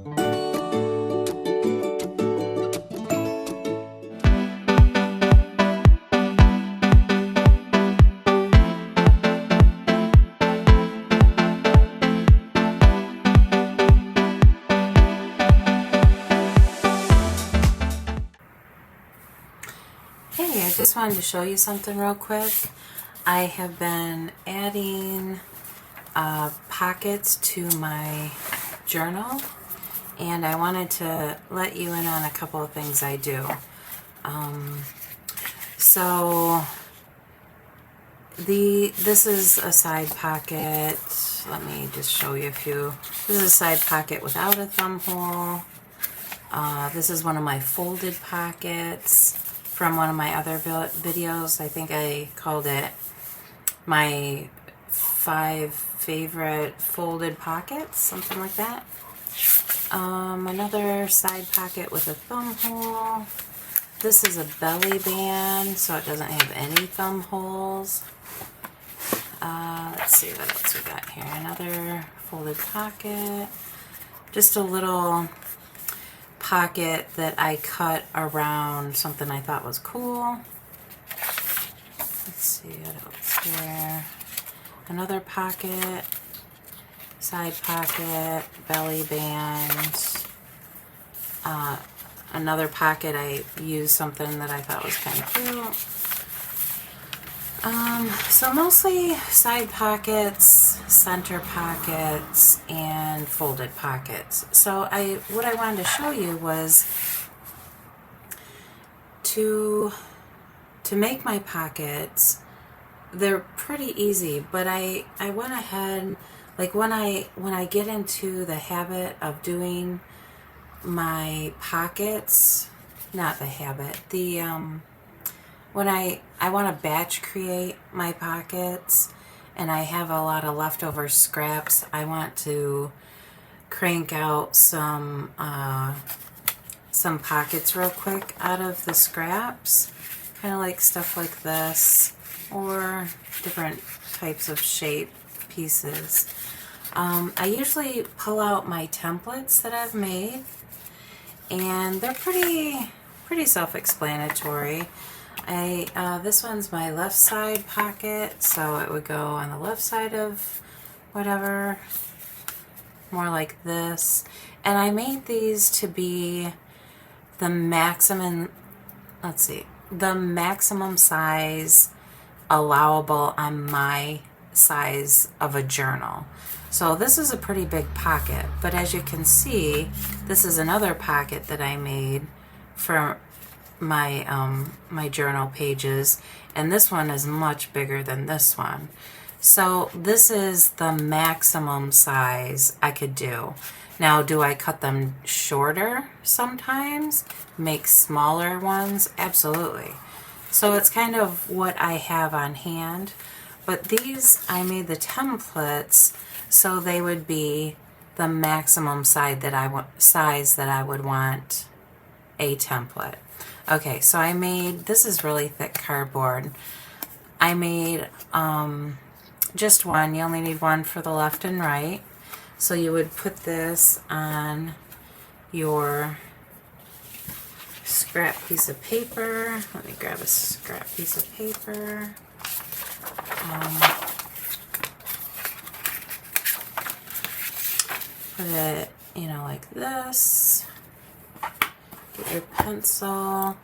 Hey, I just wanted to show you something real quick. I have been adding pockets to my journal, and I wanted to let you in on a couple of things I do. So this is a side pocket. Let me just show you a few. This is a side pocket without a thumb hole. This is one of my folded pockets from one of my other videos. I think I called it my 5 favorite folded pockets, something like that. Another side pocket with a thumb hole. This is a belly band, so it doesn't have any thumb holes. Let's see what else we got here. Another folded pocket. Just a little pocket that I cut around something I thought was cool. Let's see what else here. Another pocket, side pocket, belly band. Another pocket I used something that I thought was kind of cute. So mostly side pockets, center pockets, and folded pockets. So what I wanted to show you was to make my pockets. They're pretty easy, but I went ahead, like when I get into the habit of doing my pockets, not the habit, when I want to batch create my pockets and I have a lot of leftover scraps, I want to crank out some pockets real quick out of the scraps, kind of like stuff like this or different types of shape pieces. I usually pull out my templates that I've made, and they're pretty self-explanatory. This one's my left side pocket, so it would go on the left side of whatever, more like this. And I made these to be the maximum, the maximum size allowable on my size of a journal. So this is a pretty big pocket, but as you can see, this is another pocket that I made for my my journal pages, and this one is much bigger than this one. So this is the maximum size I could do. Now, do I cut them shorter sometimes? Make smaller ones? Absolutely. So it's kind of what I have on hand. But these, I made the templates so they would be the maximum size that I would want a template. Okay, so I made, this is really thick cardboard. I made just one. You only need one for the left and right. So you would put this on your scrap piece of paper. Let me grab a scrap piece of paper. Put it, like this. Get your pencil,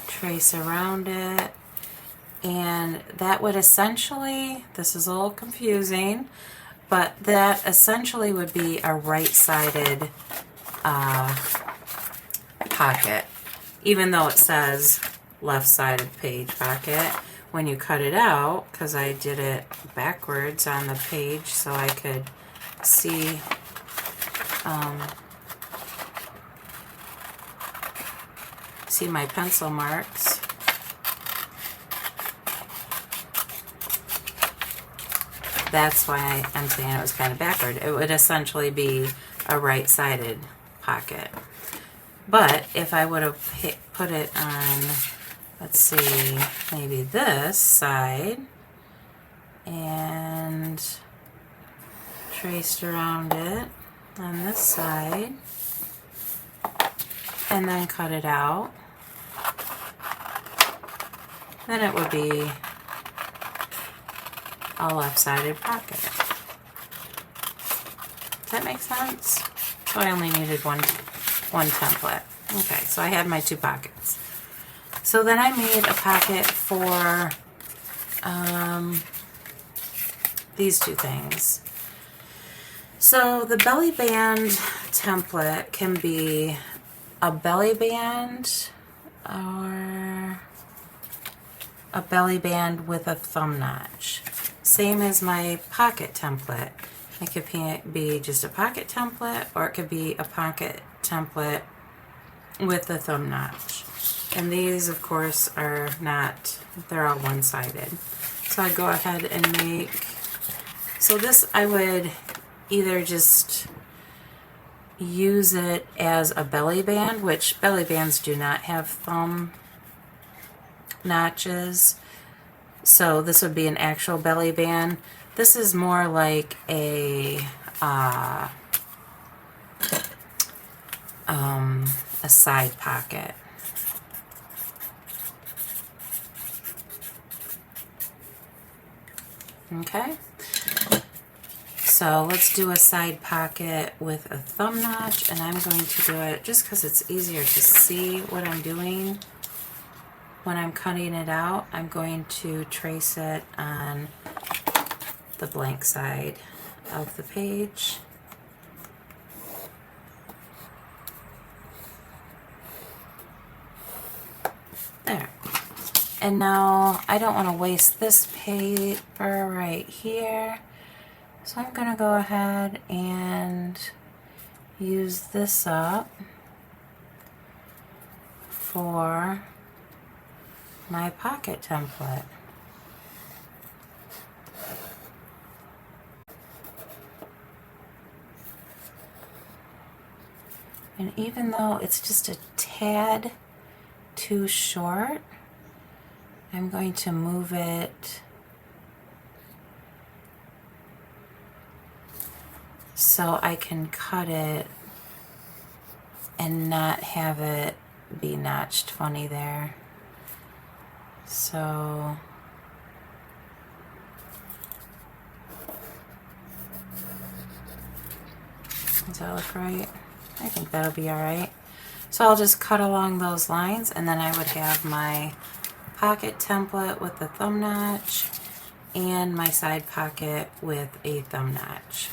trace around it, and that would essentially, this is a little confusing, but that essentially would be a right-sided pocket, even though it says left-sided page pocket. When you cut it out, because I did it backwards on the page so I could see see my pencil marks. That's why I'm saying it was kind of backward. It would essentially be a right-sided pocket. But if I would have put it on, let's see, maybe this side, and traced around it, on this side and then cut it out, then it would be a left-sided pocket. Does that make sense? So I only needed one template. Okay, so I had my 2 pockets. So then I made a pocket for these 2 things. So the belly band template can be a belly band or a belly band with a thumb notch. Same as my pocket template. It could be just a pocket template, or it could be a pocket template with a thumb notch. And these, of course, are not, they're all one-sided. So I go ahead and make, so this I would either just use it as a belly band, which belly bands do not have thumb notches. So this would be an actual belly band. This is more like a side pocket. Okay, so let's do a side pocket with a thumb notch, and I'm going to do it just because it's easier to see what I'm doing when I'm cutting it out. I'm going to trace it on the blank side of the page. There. And now I don't want to waste this paper right here, so I'm going to go ahead and use this up for my pocket template. And even though it's just a tad too short, I'm going to move it so I can cut it and not have it be notched funny there. So does that look right? I think that'll be all right. So I'll just cut along those lines, and then I would have my pocket template with the thumb notch and my side pocket with a thumb notch.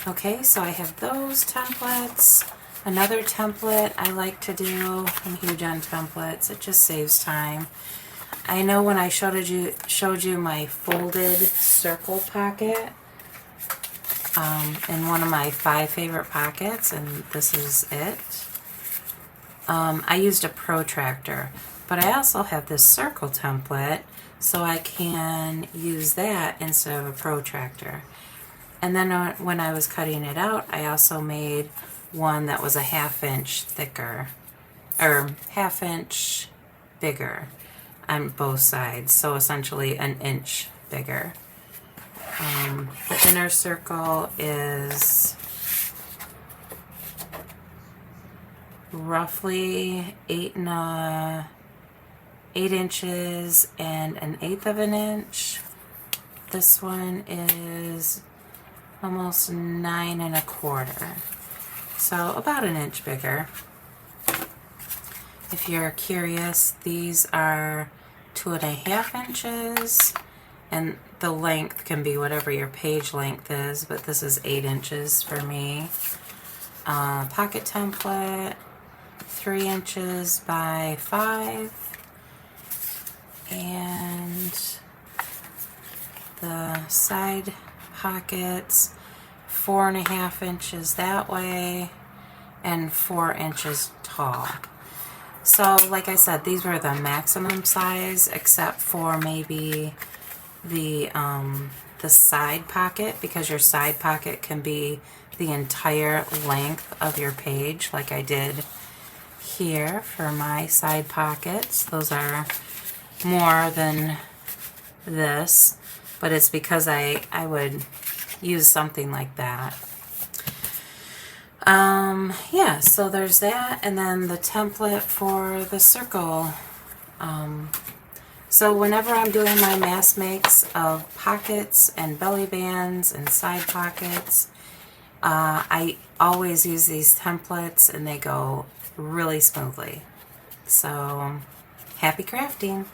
Okay, so I have those templates. Another template I like to do, I'm huge on templates, it just saves time. I know when I showed you my folded circle pocket in one of my 5 favorite pockets, and this is it. I used a protractor, but I also have this circle template, so I can use that instead of a protractor. And then when I was cutting it out, I also made one that was a 1/2 inch thicker, or 1/2 inch bigger on both sides, so essentially an inch bigger. The inner circle is roughly 8 inches and 1/8 of an inch. This one is almost 9 1/4, so about an inch bigger. If you're curious, these are 2 1/2 inches, and the length can be whatever your page length is, but this is 8 inches for me. Pocket template, 3 inches by 5, and the side pockets, 4 1/2 inches that way and 4 inches tall. So like I said, these were the maximum size, except for maybe the side pocket, because your side pocket can be the entire length of your page, like I did here for my side pockets. Those are more than this, but it's because I would use something like that. Yeah, so there's that, and then the template for the circle. So whenever I'm doing my mass makes of pockets and belly bands and side pockets, I always use these templates and they go really smoothly. So happy crafting!